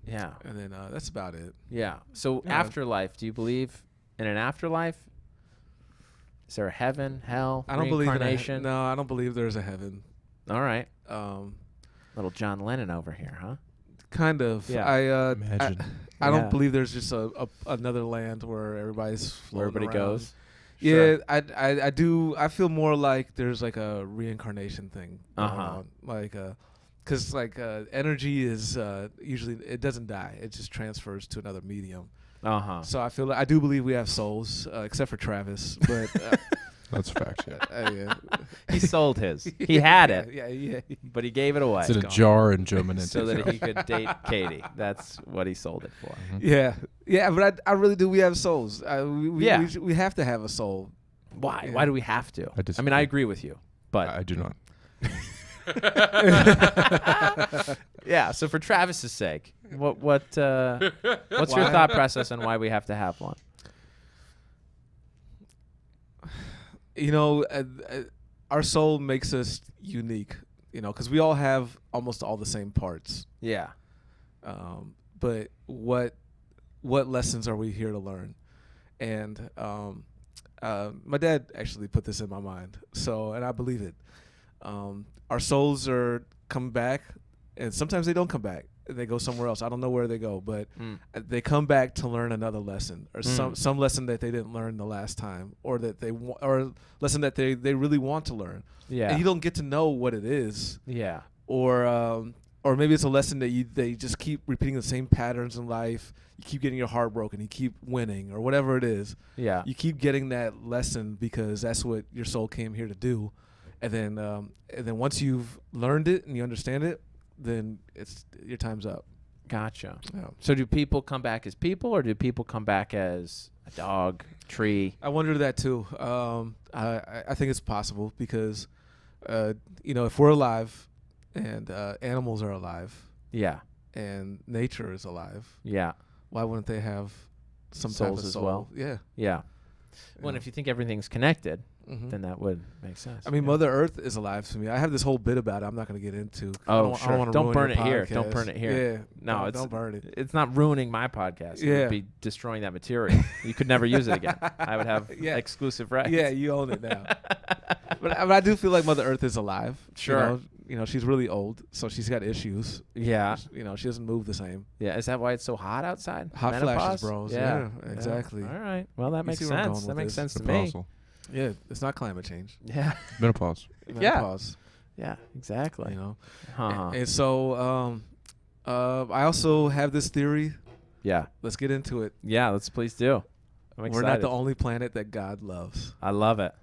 Yeah. and then that's about it. Yeah. So Yeah. afterlife, do you believe in an afterlife? Is there a heaven, hell, I don't believe in reincarnation? No, I don't believe there's a heaven. All right. Um, Little John Lennon over here, huh? kind of. Yeah. Imagine. I Yeah. don't believe there's just another land where everybody's Where floating everybody around. goes. Yeah, Sure. I do. I feel more like there's like a reincarnation thing going Uh-huh. on. Like, because like energy is usually it doesn't die. It just transfers to another medium. Uh-huh. So I feel like I do believe we have souls, except for Travis. But That's a fact. Yeah. yeah. He sold his. He had it, Yeah. but he gave it away It's in a jar in German. so that he could date Katie. That's what he sold it for. Yeah. But I really do. We have souls. Yeah. We have to have a soul. Why? Yeah. Why do we have to? I I mean, I disagree. agree with you, but I do not. yeah. So for Travis's sake, what's your Why? thought process on why we have to have one? You know, our soul makes us unique. You know, because we all have almost all the same parts. Yeah. But what lessons are we here to learn? And my dad actually put this in my mind. So, and I believe it. Our souls are come back, and sometimes they don't come back. They go somewhere else. I don't know where they go, but they come back to learn another lesson, or some lesson that they didn't learn the last time, or that or lesson that they really want to learn. Yeah. And you don't get to know what it is, Yeah. or maybe it's a lesson that they just keep repeating the same patterns in life. You keep getting your heart broken. You keep winning, or whatever it is. Yeah. You keep getting that lesson because that's what your soul came here to do. And then once you've learned it and you understand it, then your time's up. Gotcha. Yeah. So do people come back as people, or do people come back as a dog, tree? I wonder that too. I think it's possible because, if we're alive, and animals are alive, Yeah. and nature is alive, Yeah. why wouldn't they have some Souls type of as soul? well? Yeah. Yeah. Well, and if you think everything's connected, Mhm. then that would make sense. I mean, Yeah. Mother Earth is alive to me. I have this whole bit about it. I'm not going to get into. Oh, sure. wanna Don't ruin burn your it here. Don't podcast. burn it here. Yeah. No, don't burn it. It's not ruining my podcast. It Yeah. would be destroying that material. You could never use it again. I would have Yeah. exclusive rights. Yeah, you own it now. but I do feel like Mother Earth is alive. Sure. You know, she's really old, so she's got issues. Yeah. You know, she doesn't move the same. Yeah. Is that why it's so hot outside? Hot Menopause? flashes, bros. Yeah, exactly. All right. Well, that You makes see where I'm sense. going That with makes this. sense to me. Menopausal. Yeah, it's not climate change. Yeah. Menopause. Yeah. Menopause, Yeah. Exactly. You know. Uh-huh. And so I also have this theory. Yeah. Let's get into it. Yeah. Let's please do. I'm excited. We're not the only planet that God loves. I love it.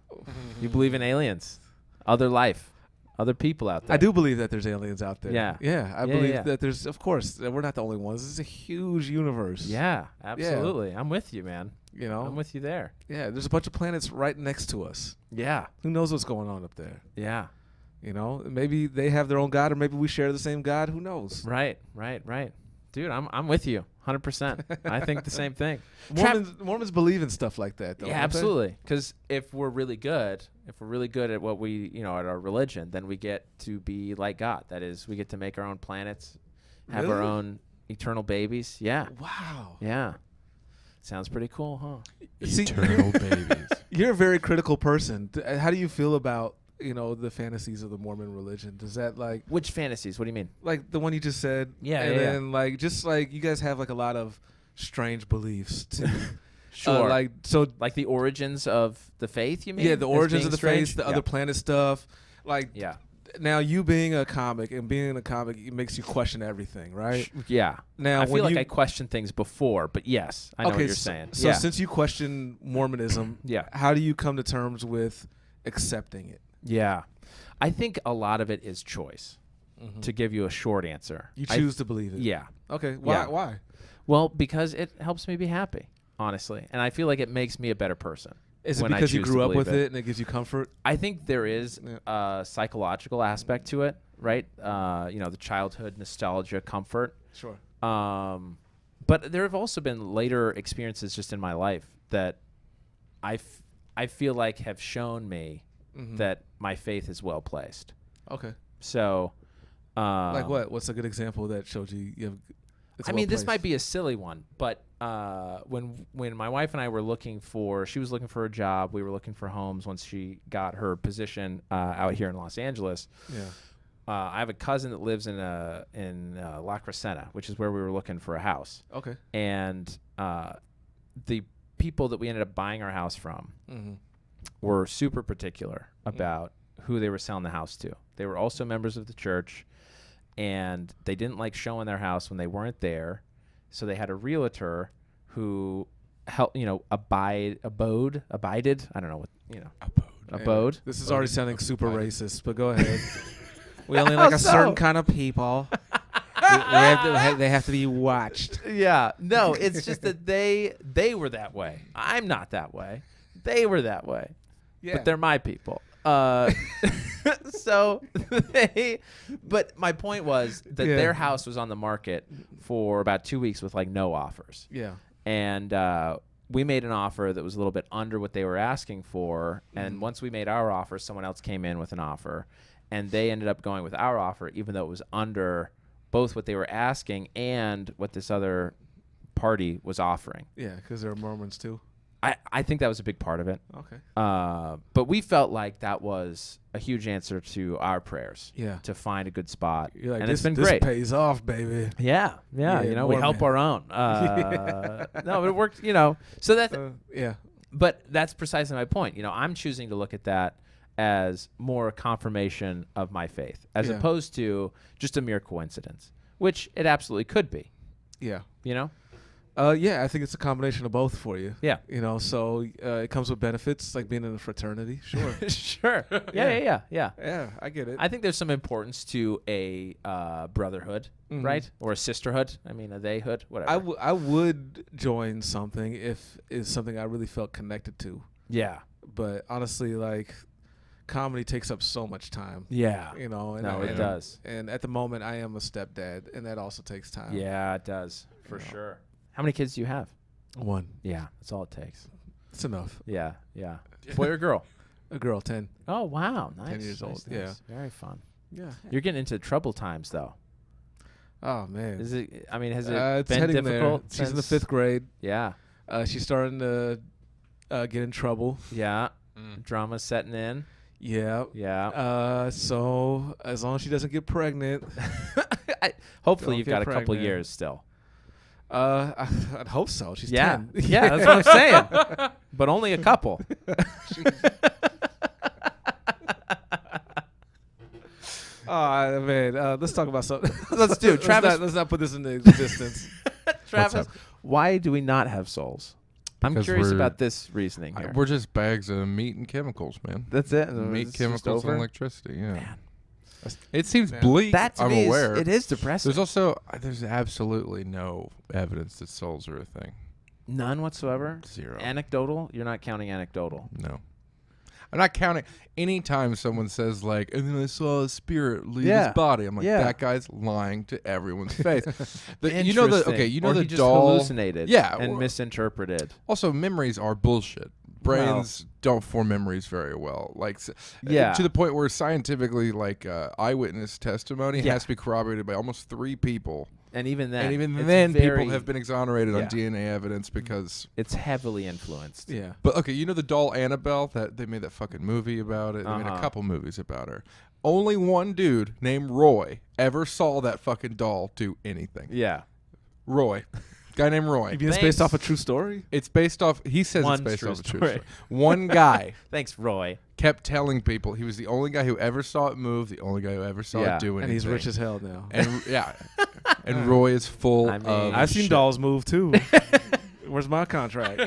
You believe in aliens, other life, other people out there. I do believe that there's aliens out there. Yeah. Yeah, I Yeah, believe yeah. that there's, of course, that we're not the only ones. This is a huge universe. Yeah. Absolutely. I'm with you, man. You know? I'm with you there. Yeah, there's a bunch of planets right next to us. Yeah. Who knows what's going on up there? Yeah. You know? Maybe they have their own God, or maybe we share the same God. Who knows? Right. Right. Right. Dude, I'm with you 100%. I think the same thing. Mormons believe in stuff like that, though. Yeah, absolutely. Because if we're really good at what we, at our religion, then we get to be like God. That is, we get to make our own planets, have our own eternal babies. Yeah. Wow. Yeah. Sounds pretty cool, huh? Eternal babies. You're a very critical person. How do you feel about the fantasies of the Mormon religion? Does that Which fantasies? What do you mean? like the one you just said? Yeah, and yeah, then you guys have like a lot of strange beliefs too. Sure. Like the origins of the faith, you mean? yeah, the origins of the strange? faith, the other planet stuff. Like Yeah. now you being a comic and being in a comic, it makes you question everything, right? Yeah. Now I feel like I questioned things before, but yes, I know what you're saying. So yeah. since you question Mormonism, Yeah. how do you come to terms with accepting it? Yeah. I think a lot of it is choice, to give you a short answer. You choose to believe it. Yeah. Okay. Why? Yeah. Why? Well, because it helps me be happy, honestly. And I feel like it makes me a better person. Is it when I because you choose to grew up believe with it and it gives you comfort? I think there is a psychological aspect to it, right? The childhood nostalgia, comfort. Sure. But there have also been later experiences just in my life that I feel like have shown me that my faith is well placed. Okay. So, like what? What's a good example that showed you? This might be a silly one, but when my wife and I were she was looking for a job. We were looking for homes once she got her position out here in Los Angeles. Yeah. I have a cousin that lives in La Crescenta, which is where we were looking for a house. Okay. And the people that we ended up buying our house from were super particular about who they were selling the house to. They were also members of the church, and they didn't like showing their house when they weren't there. So they had a realtor who abided. I don't know what, abode. Yeah. This is already sounding super racist, but go ahead. We only like a certain kind of people. They have to be watched. Yeah. No, it's just that they were that way. I'm not that way. They were that way. Yeah. But they're my people. But my point was that their house was on the market for about 2 weeks with like no offers. Yeah. And we made an offer that was a little bit under what they were asking for. And once we made our offer, someone else came in with an offer, and they ended up going with our offer, even though it was under both what they were asking and what this other party was offering. Yeah, because they're Mormons too. I think that was a big part of it. Okay. But we felt like that was a huge answer to our prayers. Yeah. To find a good spot. You're like, and this, it's been this great. pays off, baby. Yeah. We help our own. No, it worked, So that's yeah. But that's precisely my point. I'm choosing to look at that as more confirmation of my faith, as opposed to just a mere coincidence, which it absolutely could be. Yeah. Yeah, I think it's a combination of both for you. Yeah. So it comes with benefits, like being in a fraternity. Sure. Sure. Yeah. Yeah, I get it. I think there's some importance to a brotherhood, right? Or a sisterhood. I mean, a theyhood, whatever. I would join something if it's something I really felt connected to. Yeah. But honestly, like, comedy takes up so much time. Yeah. It does. And at the moment, I am a stepdad, and that also takes time. Yeah, it does, for sure. How many kids do you have? One. Yeah, that's all it takes. It's enough. Yeah. Boy or girl? A girl, 10. Oh, wow. Nice. 10 years old. Nice. Yeah. Very fun. Yeah. You're getting into trouble times, though. Oh, man. Has it it's been heading difficult? there. She's in the 5th grade. Yeah. She's starting to get in trouble. Yeah. Drama's setting in. Yeah. Yeah. So as long as she doesn't get pregnant. Hopefully you've got a couple years still. I'd hope so. She's 10. Yeah, that's what I'm saying. But only a couple. Oh, man. Let's talk about something. Let's do it. Travis. Let's not put this into existence. Travis, why do we not have souls? I'm curious we're- about this reasoning here. We're just bags of meat and chemicals, man. That's it? Meat, It's just chemicals, and over? electricity. Yeah. Man. It seems Man. bleak. That to I'm me aware. it is depressing. There's absolutely no evidence that souls are a thing. None whatsoever? Zero. Anecdotal? You're not counting anecdotal. No. I'm not counting. Anytime someone says like, and then I saw a spirit leave Yeah. his body, I'm like, Yeah. that guy's lying to everyone's face. You know Interesting. you know Or the he just doll hallucinated and or- misinterpreted. Also, memories are bullshit. Brains don't form memories very well. Like, Yeah. to the point where scientifically, like, eyewitness testimony has to be corroborated by almost 3 people. And even then, And it's very, people have been exonerated on Yeah. DNA evidence because. It's heavily influenced. Yeah. But okay, you know the doll Annabelle? That they made that fucking movie about it. They made a couple movies about her. Only one dude named Roy ever saw that fucking doll do anything. Yeah. Roy. Guy named Roy. You mean it's based off a true story? It's based off. He says One it's based true off a true story. story. One guy Thanks, Roy. kept telling people he was the only guy who ever saw it move, the only guy who ever saw it do anything. And he's rich as hell now. And and Roy is full I mean, of. I've seen shit. dolls move too. Where's my contract?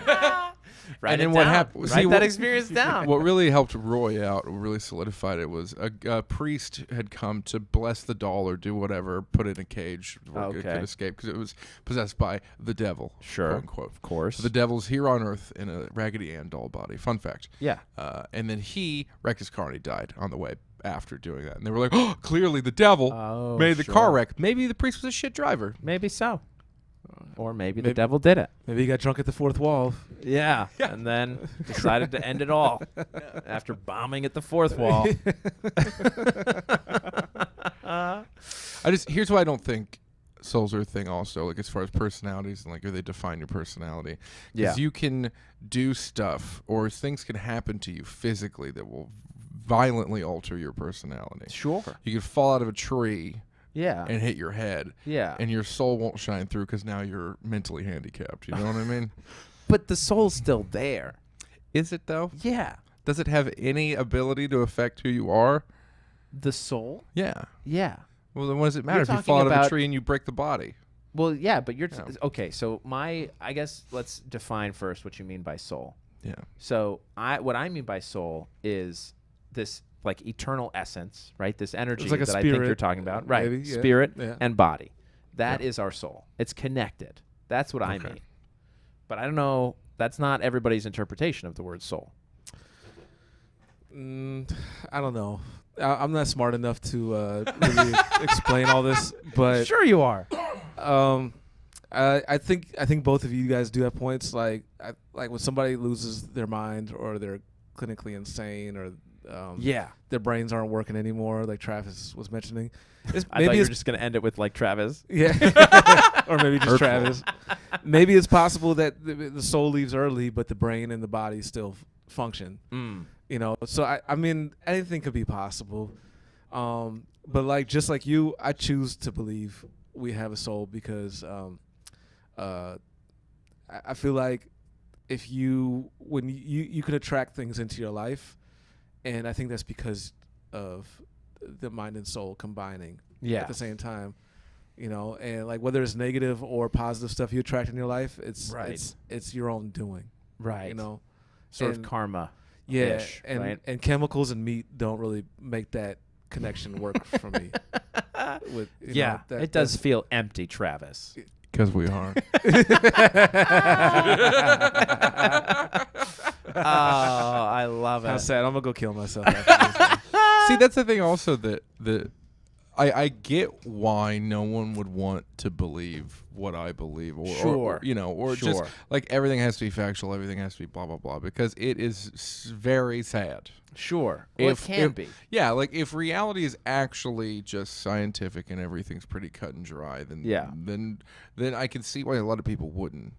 Write And it then what down. happened- Write see, that what- experience down. What really helped Roy out, what really solidified it, was a priest had come to bless the doll or do whatever, put it in a cage where it could Okay. escape because it was possessed by the devil. Sure. Quote unquote. Of course. So the devil's here on Earth in a Raggedy Ann doll body. Fun fact. Yeah. And then he wrecked his car and he died on the way after doing that. And they were like, oh, clearly the devil made the car wreck. Maybe the priest was a shit driver. Maybe so. Or maybe the devil did it. Maybe he got drunk at the fourth wall. Yeah. And then decided to end it all after bombing at the fourth wall. Here's why I don't think souls are a thing also, like as far as personalities and like or they define your personality. Yeah. You can do stuff or things can happen to you physically that will violently alter your personality. Sure. You could fall out of a tree Yeah. and hit your head. Yeah. And your soul won't shine through because now you're mentally handicapped. You know what I mean? But the soul's still there. Is it though? Yeah. Does it have any ability to affect who you are? The soul? Yeah. Yeah. Well, then what does it matter You're if you talking fall out of a about- tree and you break the body? Well, yeah, but you're Yeah. okay. So I guess let's define first what you mean by soul. Yeah. So what I mean by soul is this like eternal essence, right? This energy like a that I think you're spirit, talking about, right? maybe, yeah, Spirit yeah. and body. That is our soul. It's connected. That's what I Okay. mean. But I don't know. That's not everybody's interpretation of the word soul. I don't know. I'm not smart enough to really explain all this, but Sure, you are. I think both of you guys do have points. Like when somebody loses their mind or they're clinically insane or Yeah. their brains aren't working anymore, like Travis was mentioning. I thought you were just going to end it with like Travis. Yeah, or maybe just Travis. Maybe it's possible that the soul leaves early, but the brain and the body still function. You know, so I mean, anything could be possible. But like just like you, I choose to believe we have a soul because I feel like if when you can attract things into your life, and I think that's because of the mind and soul combining at the same time. You know, and like whether it's negative or positive stuff you attract in your life, it's your own doing. Right. You know, Sort of And- karma. yeah, ish, and right? and chemicals and meat don't really make that connection work for me. With, you know, that- it does feel empty, Travis. Because we are. Oh, I love How it. sad! I'm gonna go kill myself. After this. See, that's the thing also that I get why no one would want to believe what I believe, or Sure. you know, or Sure. just like everything has to be factual, everything has to be blah blah blah, because it is very sad. Sure. Well, it can be. Yeah, like if reality is actually just scientific and everything's pretty cut and dry, then Yeah. then I can see why a lot of people wouldn't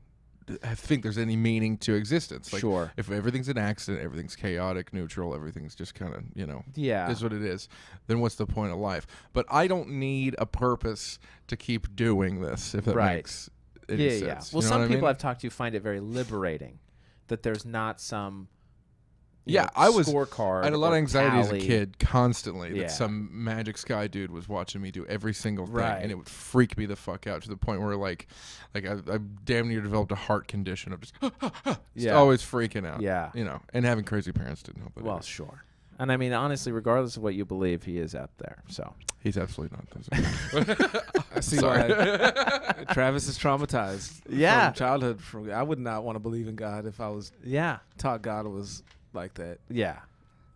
think there's any meaning to existence. Like, Sure. if everything's an accident, everything's chaotic, neutral, everything's just kind of, you know, Yeah. is what it is, then what's the point of life? But I don't need a purpose to keep doing this, if that Right. makes any Yeah. sense. Well, You know some what I people mean? I've talked to find it very liberating that there's not some Yeah, I was scorecard. I had a lot of or anxiety as a tally. kid constantly Yeah. that some magic sky dude was watching me do every single thing, Right. and it would freak me the fuck out to the point where like I damn near developed a heart condition of just Yeah. always freaking out. Yeah. You know, and having crazy parents didn't help it. Well, either. sure. And I mean, honestly, regardless of what you believe, he is out there. So He's absolutely not. I see Sorry. why Travis is traumatized. Yeah. from childhood. I would not want to believe in God if I was yeah, taught God was like that. yeah.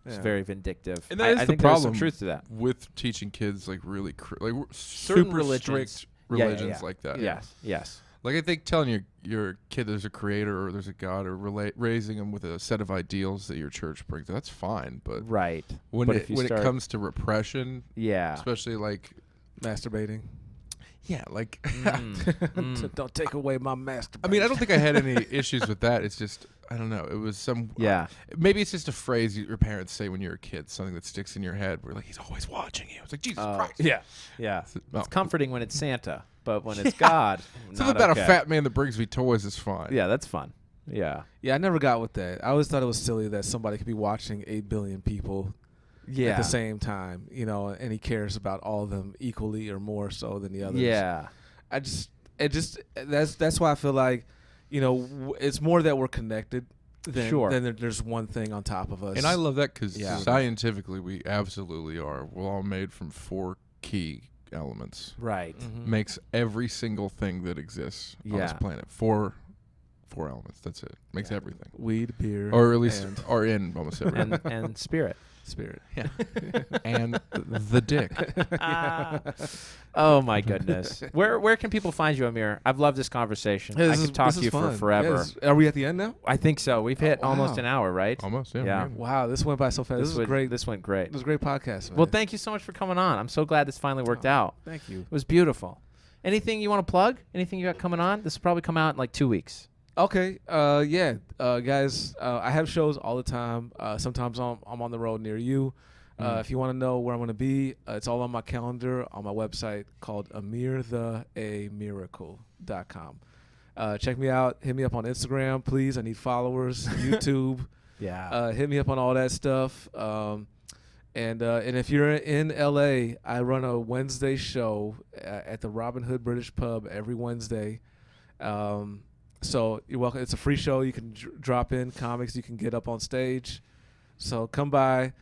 It's very vindictive. And that is I the think there's some problem truth to that. with teaching kids like really Certain super religions. strict religions like that. Yes. Like I think telling your kid there's a creator or there's a God or raising them with a set of ideals that your church brings, that's fine. But Right. when But it comes to repression, especially like masturbating. Yeah, like Don't take away my masturbation. I mean, I don't think I had any issues with that. It's just I don't know. It was some maybe it's just a phrase your parents say when you're a kid, something that sticks in your head. Where like he's always watching you. It's like Jesus Christ. Yeah. It's comforting when it's Santa, but when it's God, something about a fat man that brings me toys is fine. Yeah, that's fun. Yeah. I never got with that. I always thought it was silly that somebody could be watching 8 billion people at the same time, and he cares about all of them equally or more so than the others. Yeah. That's why I feel like, it's more that we're connected than there's one thing on top of us. And I love that because scientifically we absolutely are. We're all made from 4 key elements. Right. Mm-hmm. Makes every single thing that exists on this planet. 4 elements. That's it. Makes everything. Weed, beer, or at least are in almost everything. and spirit. Yeah. And the dick. Oh my goodness. Where can people find you, Amir? I've loved this conversation. I could talk to you for forever. Are we at the end now? I think so. We've hit almost an hour, right? Almost, yeah. Wow, this went by so fast. This was great. This went great. It was a great podcast, man. Well, thank you so much for coming on. I'm so glad this finally worked out. Thank you. It was beautiful. Anything you want to plug? Anything you got coming on? This will probably come out in like 2 weeks. Okay. Guys, I have shows all the time. Sometimes I'm on the road near you. If you want to know where I'm going to be, it's all on my calendar on my website called Amir the Amiracle.com. Check me out. Hit me up on Instagram, please. I need followers. YouTube. Hit me up on all that stuff. And if you're in LA, I run a Wednesday show at the Robin Hood British Pub every Wednesday. So you're welcome. It's a free show. You can drop in comics. You can get up on stage. So come by.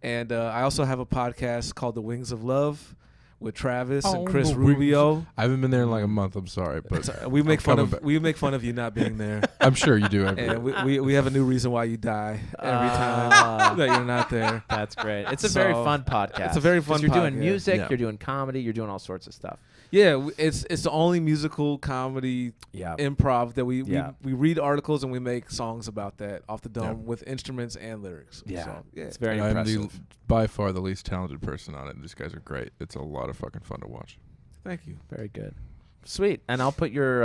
And I also have a podcast called The Wings of Love with Travis and Chris Rubio. I haven't been there in like a month. I'm sorry, but we make fun of you not being there. I'm sure you do. And we have a new reason why you die every time that you're not there. That's great. It's a very fun podcast. It's a very fun. You're doing music. You're doing comedy. You're doing all sorts of stuff. Yeah, it's the only musical comedy improv that we read articles and we make songs about that off the dome with instruments and lyrics. Yeah, so, it's very impressive. I'm by far the least talented person on it. These guys are great. It's a lot of fucking fun to watch. Thank you. Very good. Sweet. And I'll put your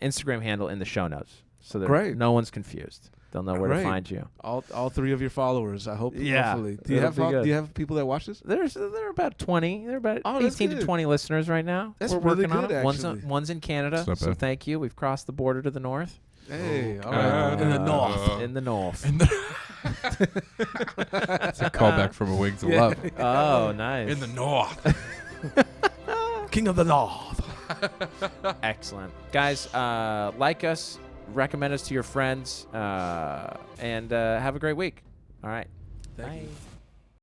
Instagram handle in the show notes so that no one's confused. They'll know where to find you. All 3 of your followers, I hope. Hopefully. Do you have people that watch this? There are about 20. There are about 18 to 20 listeners right now. That's We're really working good, on it. actually. One's in Canada, so thank you. We've crossed the border to the north. Hey, all right. In the north. In the north. It's a callback from a Wings of Love. Oh, nice. In the north. King of the North. Excellent. Guys, like us, recommend us to your friends, and have a great week. All right. Thank you.